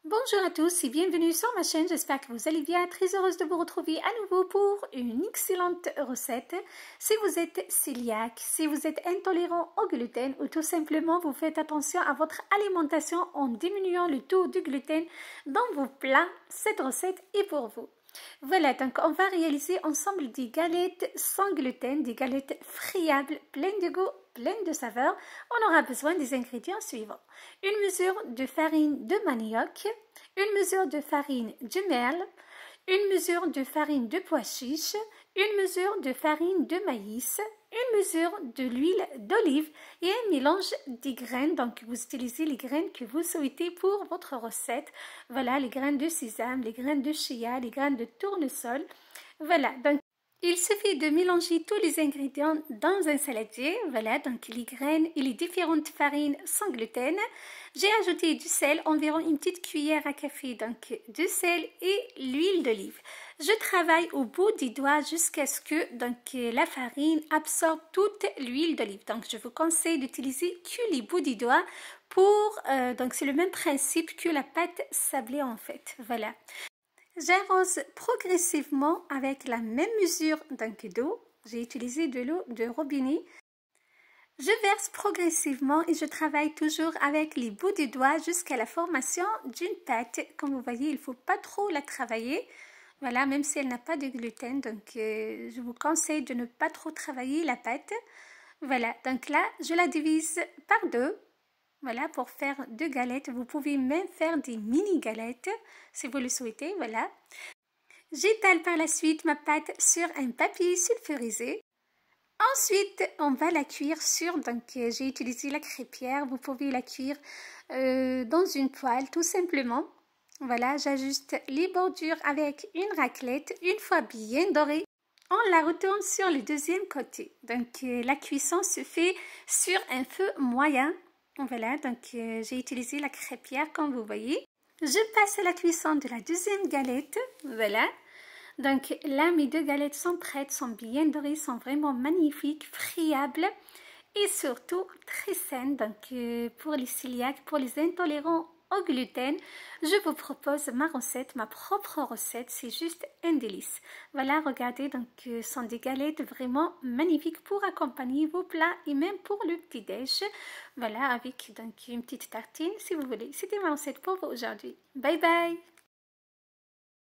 Bonjour à tous et bienvenue sur ma chaîne, j'espère que vous allez bien, très heureuse de vous retrouver à nouveau pour une excellente recette. Si vous êtes cœliaque, si vous êtes intolérant au gluten ou tout simplement vous faites attention à votre alimentation en diminuant le taux de gluten dans vos plats, cette recette est pour vous. Voilà, donc on va réaliser ensemble des galettes sans gluten, des galettes friables, pleines de goût, pleines de saveurs. On aura besoin des ingrédients suivants. Une mesure de farine de manioc, une mesure de farine de merle, une mesure de farine de pois chiche, une mesure de farine de maïs, une mesure de l'huile d'olive et un mélange des graines. Donc, vous utilisez les graines que vous souhaitez pour votre recette. Voilà, les graines de sésame, les graines de chia, les graines de tournesol. Voilà, donc il suffit de mélanger tous les ingrédients dans un saladier. Voilà, donc les graines et les différentes farines sans gluten. J'ai ajouté du sel, environ une petite cuillère à café, donc du sel et l'huile d'olive. Je travaille au bout des doigts jusqu'à ce que la farine absorbe toute l'huile d'olive. Donc, je vous conseille d'utiliser que les bouts des doigts pour, donc c'est le même principe que la pâte sablée en fait. Voilà. J'arrose progressivement avec la même mesure d'eau. J'ai utilisé de l'eau de robinet. Je verse progressivement et je travaille toujours avec les bouts des doigts jusqu'à la formation d'une pâte. Comme vous voyez, il ne faut pas trop la travailler. Voilà, même si elle n'a pas de gluten. Donc, je vous conseille de ne pas trop travailler la pâte. Voilà, donc là, je la divise par deux. Voilà, pour faire deux galettes. Vous pouvez même faire des mini galettes si vous le souhaitez. Voilà. J'étale par la suite ma pâte sur un papier sulfurisé. Ensuite, on va la cuire sur, donc j'ai utilisé la crêpière. Vous pouvez la cuire dans une poêle tout simplement. Voilà, j'ajuste les bordures avec une raclette. Une fois bien dorée, on la retourne sur le deuxième côté. Donc la cuisson se fait sur un feu moyen. Voilà, donc j'ai utilisé la crêpière comme vous voyez. Je passe à la cuisson de la deuxième galette. Voilà. Donc là, mes deux galettes sont prêtes, sont bien dorées, sont vraiment magnifiques, friables et surtout très saines. Donc pour les cœliaques, pour les intolérants au gluten, je vous propose ma recette, ma propre recette, c'est juste un délice. Voilà, regardez, donc ce sont des galettes vraiment magnifiques pour accompagner vos plats et même pour le petit-déj. Voilà, avec donc une petite tartine si vous voulez. C'était ma recette pour vous aujourd'hui. Bye bye!